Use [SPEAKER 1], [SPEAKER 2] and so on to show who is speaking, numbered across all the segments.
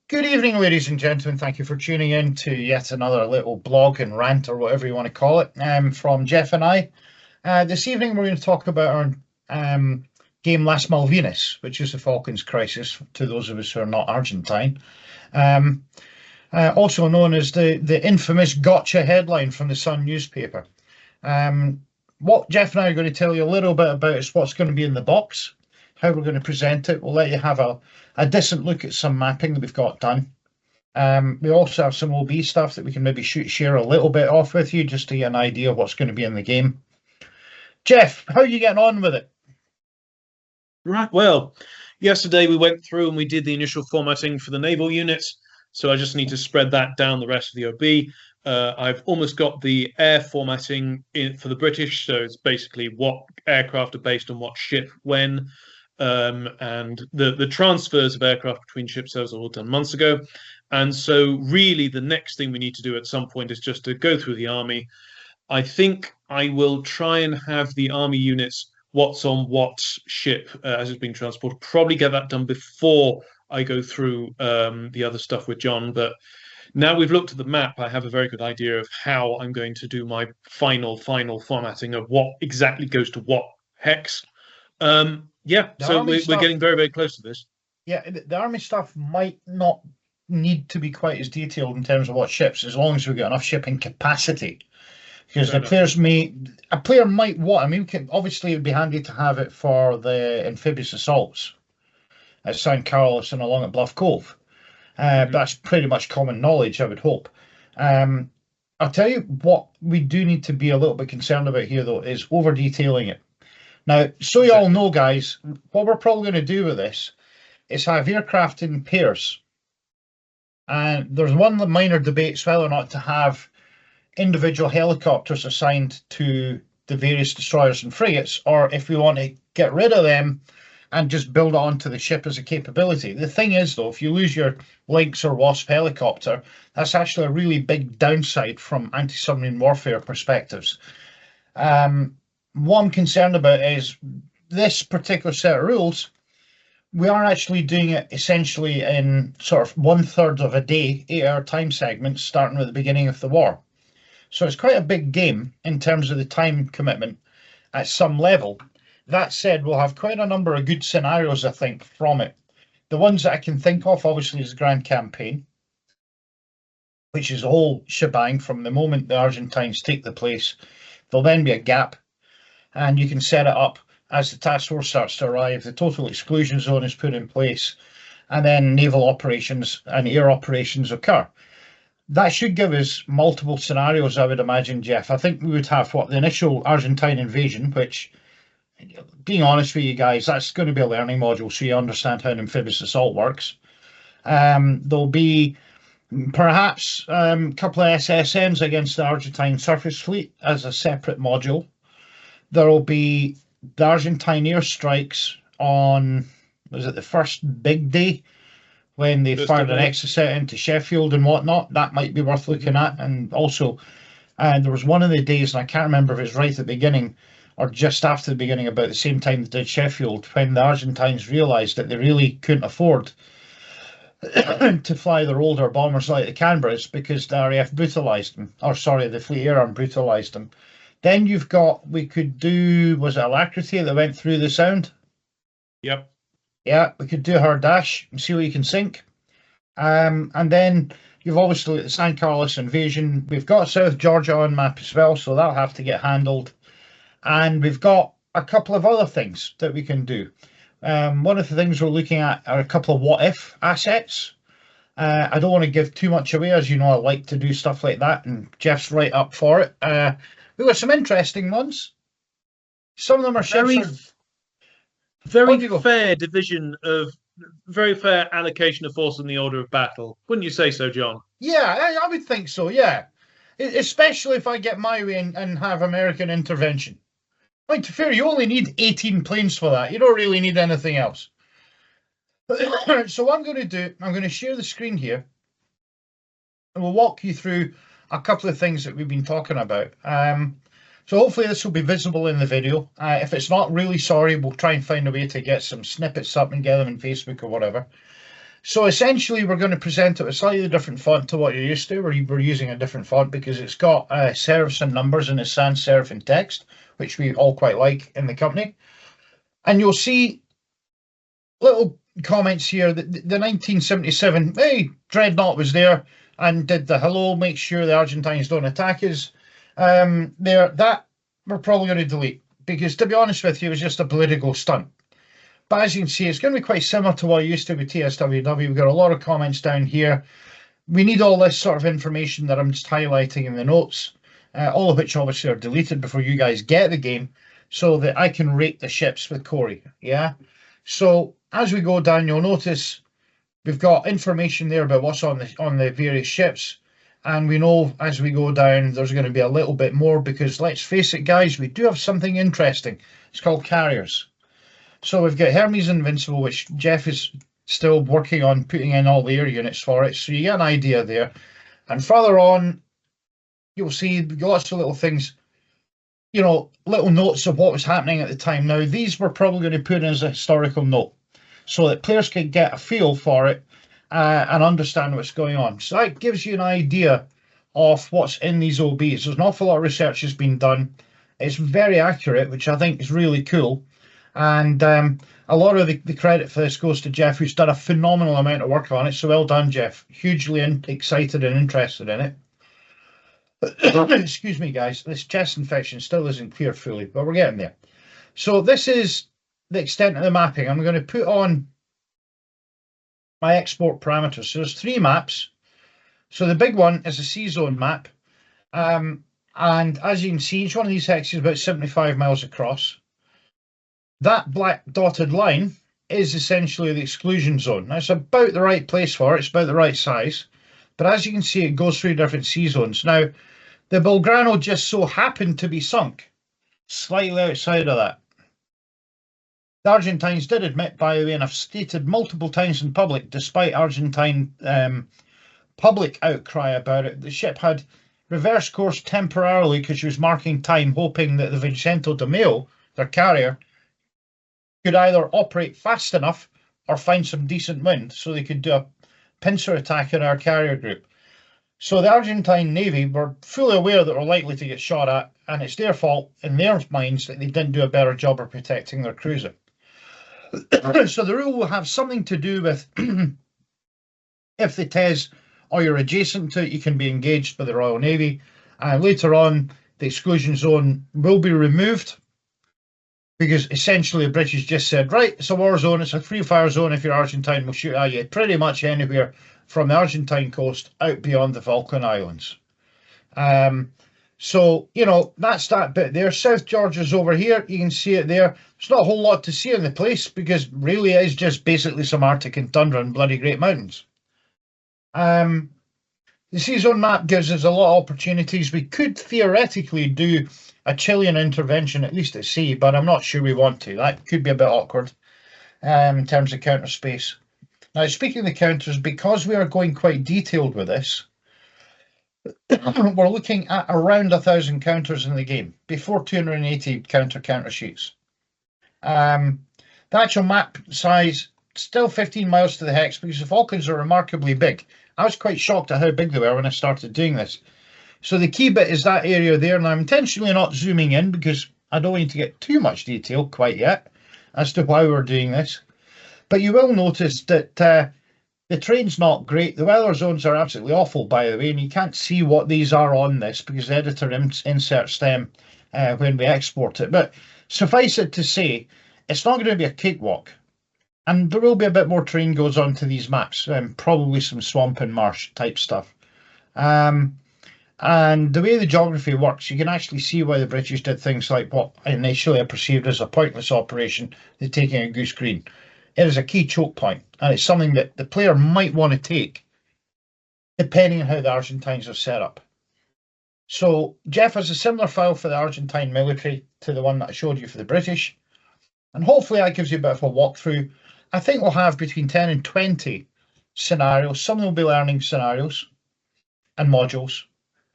[SPEAKER 1] Good evening, ladies and gentlemen. Thank you for tuning in to yet another little blog and rant, or whatever you want to call it, from Geoff and I. This evening, we're going to talk about our game Las Malvinas, which is the Falklands crisis, to those of us who are not Argentine. Um, Also known as the infamous gotcha headline from the Sun newspaper. What Geoff and I are going to tell you a little bit about is what's going to be in the box, how we're going to present it. We'll let you have a decent look at some mapping that we've got done. We also have some OB stuff that we can maybe share a little bit off with you, just to get an idea of what's going to be in the game. Geoff, how are you getting on with it?
[SPEAKER 2] Right, well, yesterday we went through and we did the initial formatting for the naval units, so I just need to spread that down the rest of the OB. I've almost got the air formatting for the British, so it's basically what aircraft are based on what ship when, and the transfers of aircraft between ships, those are all done months ago. And so really the next thing we need to do at some point is just to go through the army. I think I will try and have the army units what's on what ship as it's being transported. Probably get that done before I go through the other stuff with John. But now we've looked at the map, I have a very good idea of how I'm going to do my final formatting of what exactly goes to what hex. Yeah, so we're getting very, very close to this.
[SPEAKER 1] Yeah, the army stuff might not need to be quite as detailed in terms of what ships, as long as we've got enough shipping capacity. Because a player might want. I mean, obviously it would be handy to have it for the amphibious assaults at San Carlos and along at Bluff Cove. That's pretty much common knowledge, I would hope. I'll tell you what we do need to be a little bit concerned about here, though, is over detailing it. Now, so you all know, guys, what we're probably going to do with this is have aircraft in pairs. And there's one minor debate whether or not to have individual helicopters assigned to the various destroyers and frigates, or if we want to get rid of them and just build it onto the ship as a capability. The thing is, though, if you lose your Lynx or Wasp helicopter, that's actually a really big downside from anti-submarine warfare perspectives. What I'm concerned about is this particular set of rules. We are actually doing it essentially in sort of 1/3 of a day, 8-hour time segments, starting with the beginning of the war. So it's quite a big game in terms of the time commitment at some level. That said, we'll have quite a number of good scenarios, I think, from it. The ones that I can think of, obviously, is the Grand Campaign, which is a whole shebang from the moment the Argentines take the place. There'll then be a gap, and you can set it up as the task force starts to arrive. The total exclusion zone is put in place, and then naval operations and air operations occur. That should give us multiple scenarios, I would imagine, Geoff. I think we would have the initial Argentine invasion, which, being honest with you guys, that's going to be a learning module, so you understand how an amphibious assault works. There'll be perhaps a couple of SSNs against the Argentine surface fleet as a separate module. There will be the Argentine airstrikes on, was it the first big day, when they fired an exocet into Sheffield and whatnot. That might be worth looking at. And also, there was one of the days, and I can't remember if it's right at the beginning or just after the beginning, about the same time they did Sheffield, when the Argentines realised that they really couldn't afford to fly their older bombers like the Canberras because the RAF brutalised them. Or sorry, the Fleet Air Arm brutalised them. Then you've got, we could do, was it Alacrity that went through the Sound?
[SPEAKER 2] Yep.
[SPEAKER 1] Yeah, we could do her dash and see what you can sink. And then you've obviously the San Carlos invasion. We've got South Georgia on map as well, so that'll have to get handled. And we've got a couple of other things that we can do. One of the things we're looking at are a couple of what-if assets. I don't want to give too much away, as you know, I like to do stuff like that, and Geoff's right up for it. We've got some interesting ones. Some of them are
[SPEAKER 2] very fair division of, very fair allocation of force in the order of battle. Wouldn't you say so, John?
[SPEAKER 1] Yeah, I would think so, yeah. Especially if I get my way and have American intervention. I mean, to be fair, you only need 18 planes for that. You don't really need anything else. So what I'm going to do, I'm going to share the screen here, and we'll walk you through a couple of things that we've been talking about. So hopefully this will be visible in the video. If it's not, really sorry, we'll try and find a way to get some snippets up and get them on Facebook or whatever. So essentially, we're going to present it with a slightly different font to what you're used to. We're using a different font because it's got serifs and numbers and it's sans serif in text, which we all quite like in the company. And you'll see little comments here that the 1977, hey, Dreadnought was there and did the hello, make sure the Argentines don't attack us. That we're probably going to delete because, to be honest with you, it was just a political stunt. But as you can see, it's going to be quite similar to what I used to with TSWW. We've got a lot of comments down here. We need all this sort of information that I'm just highlighting in the notes, all of which obviously are deleted before you guys get the game, so that I can rate the ships with Corey. Yeah. So as we go down, you'll notice we've got information there about what's on the various ships. And we know as we go down, there's going to be a little bit more because let's face it, guys, we do have something interesting. It's called carriers. So we've got Hermes Invincible, which Geoff is still working on putting in all the air units for it. So you get an idea there. And further on, you'll see lots of little things, you know, little notes of what was happening at the time. Now, these we're probably going to put in as a historical note so that players can get a feel for it and understand what's going on. So that gives you an idea of what's in these OBs. There's an awful lot of research has been done. It's very accurate, which I think is really cool. And a lot of the credit for this goes to Geoff, who's done a phenomenal amount of work on it. So well done, Geoff. Hugely excited and interested in it. Excuse me, guys. This chest infection still isn't clear fully, but we're getting there. So this is the extent of the mapping. I'm going to put on my export parameters. So there's 3 maps. So the big one is a C-zone map. And as you can see, each one of these hexes is about 75 miles across. That black dotted line is essentially the exclusion zone. Now, it's about the right place for it. It's about the right size. But as you can see, it goes through different sea zones. Now, the Belgrano just so happened to be sunk slightly outside of that. The Argentines did admit, by the way, and I've stated multiple times in public, despite Argentine public outcry about it, the ship had reverse course temporarily because she was marking time, hoping that the Vicento de Mayo, their carrier, could either operate fast enough or find some decent wind so they could do a pincer attack in our carrier group. So the Argentine Navy were fully aware that we're likely to get shot at, and it's their fault in their minds that they didn't do a better job of protecting their cruiser. So the rule will have something to do with if the TES or you're adjacent to it, you can be engaged by the Royal Navy. Later on, the exclusion zone will be removed because essentially the British just said, right, it's a war zone, it's a free fire zone. If you're Argentine, we'll shoot at you pretty much anywhere from the Argentine coast out beyond the Falkland Islands. So, you know, that's that bit there. South Georgia's over here. You can see it there. There's not a whole lot to see in the place because really it is just basically some Arctic and tundra and bloody Great Mountains. The C-zone map gives us a lot of opportunities. We could theoretically do a Chilean intervention, at least at sea, but I'm not sure we want to. That could be a bit awkward in terms of counter space. Now, speaking of the counters, because we are going quite detailed with this, we're looking at around 1,000 counters in the game, before 280 counter sheets. The actual map size, still 15 miles to the hex, because the Falklands are remarkably big. I was quite shocked at how big they were when I started doing this. So the key bit is that area there, and I'm intentionally not zooming in because I don't want to get too much detail quite yet as to why we're doing this. But you will notice that the terrain's not great. The weather zones are absolutely awful, by the way, and you can't see what these are on this because the editor inserts them when we export it. But suffice it to say, it's not going to be a cakewalk. And there will be a bit more terrain goes on to these maps, probably some swamp and marsh type stuff. And the way the geography works, you can actually see why the British did things like what initially I perceived as a pointless operation, the taking a Goose Green. It is a key choke point, and it's something that the player might want to take, depending on how the Argentines are set up. So Geoff has a similar file for the Argentine military to the one that I showed you for the British, and hopefully that gives you a bit of a walkthrough. I think we'll have between 10 and 20 scenarios. Some will be learning scenarios and modules.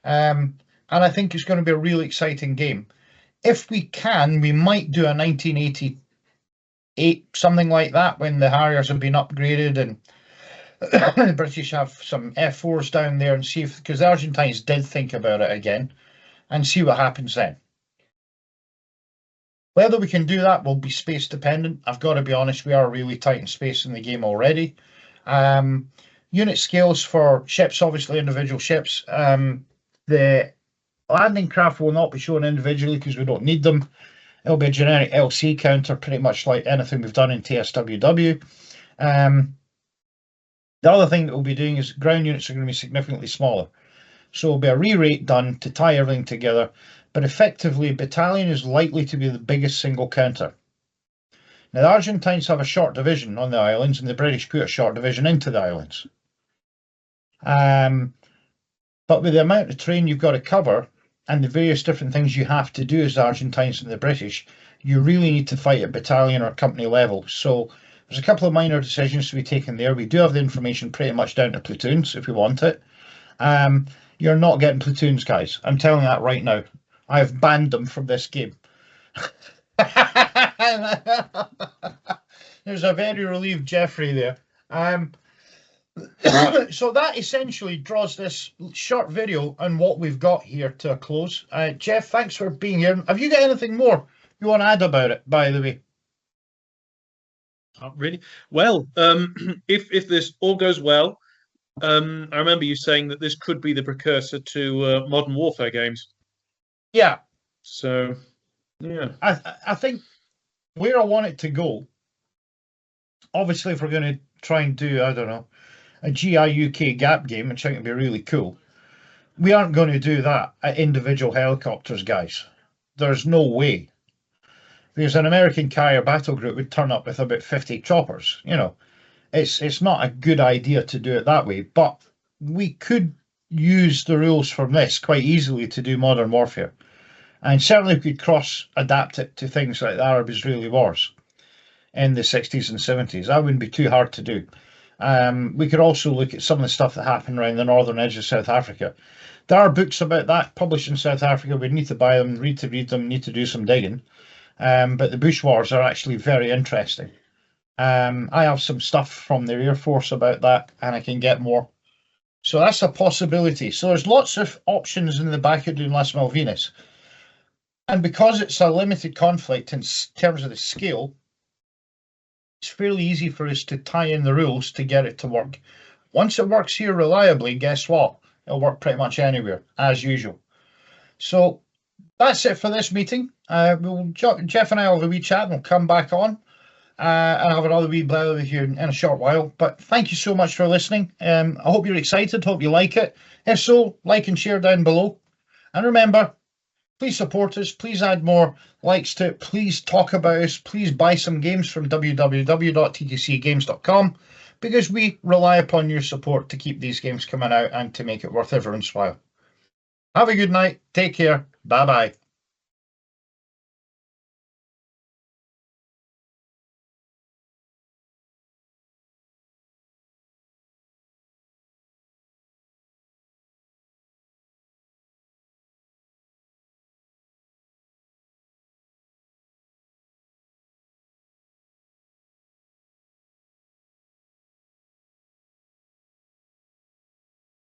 [SPEAKER 1] And I think it's going to be a really exciting game. If we can, we might do a 1988, something like that, when the Harriers have been upgraded and The British have some F4s down there and see if, because the Argentines did think about it again, and see what happens then. Whether we can do that will be space dependent. I've got to be honest, we are really tight in space in the game already. Unit scales for ships, obviously individual ships. The landing craft will not be shown individually because we don't need them. It'll be a generic LC counter, pretty much like anything we've done in TSWW. The other thing that we'll be doing is ground units are going to be significantly smaller. So it'll be a re-rate done to tie everything together, but effectively battalion is likely to be the biggest single counter. Now the Argentines have a short division on the islands and the British put a short division into the islands. But with the amount of terrain you've got to cover and the various different things you have to do as the Argentines and the British, you really need to fight at battalion or company level. So there's a couple of minor decisions to be taken there. We do have the information pretty much down to platoons if we want it. You're not getting platoons, guys. I'm telling you that right now. I have banned them from this game. There's a very relieved Jeffrey there. So that essentially draws this short video on what we've got here to a close. Geoff, thanks for being here. Have you got anything more you want to add about it, by the way?
[SPEAKER 2] Not really. Well, if this all goes well, I remember you saying that this could be the precursor to modern warfare games.
[SPEAKER 1] Yeah.
[SPEAKER 2] So, yeah.
[SPEAKER 1] I think where I want it to go, obviously if we're going to try and do, I don't know, a GI UK gap game, which I think would be really cool, we aren't going to do that at individual helicopters, guys. There's no way. Because an American carrier battle group would turn up with about 50 choppers. You know, it's not a good idea to do it that way, but we could use the rules from this quite easily to do modern warfare. And certainly we could cross-adapt it to things like the Arab-Israeli wars in the 60s and 70s. That wouldn't be too hard to do. We could also look at some of the stuff that happened around the northern edge of South Africa. There are books about that published in South Africa. We need to buy them, read them, need to do some digging. But the Bush Wars are actually very interesting. I have some stuff from the Air Force about that, and I can get more. So that's a possibility. So there's lots of options in the back of doing Las Malvinas. And because it's a limited conflict in terms of the scale, it's fairly easy for us to tie in the rules to get it to work. Once it works here reliably, guess what? It'll work pretty much anywhere, as usual. So that's it for this meeting. Geoff and I will have a wee chat and we'll come back on and have another wee blather with you in a short while. But thank you so much for listening. I hope you're excited, hope you like it. If so, like and share down below. And remember, please support us, please add more likes to it, please talk about us, please buy some games from www.tkcgames.com because we rely upon your support to keep these games coming out and to make it worth everyone's while. Have a good night, take care, bye bye.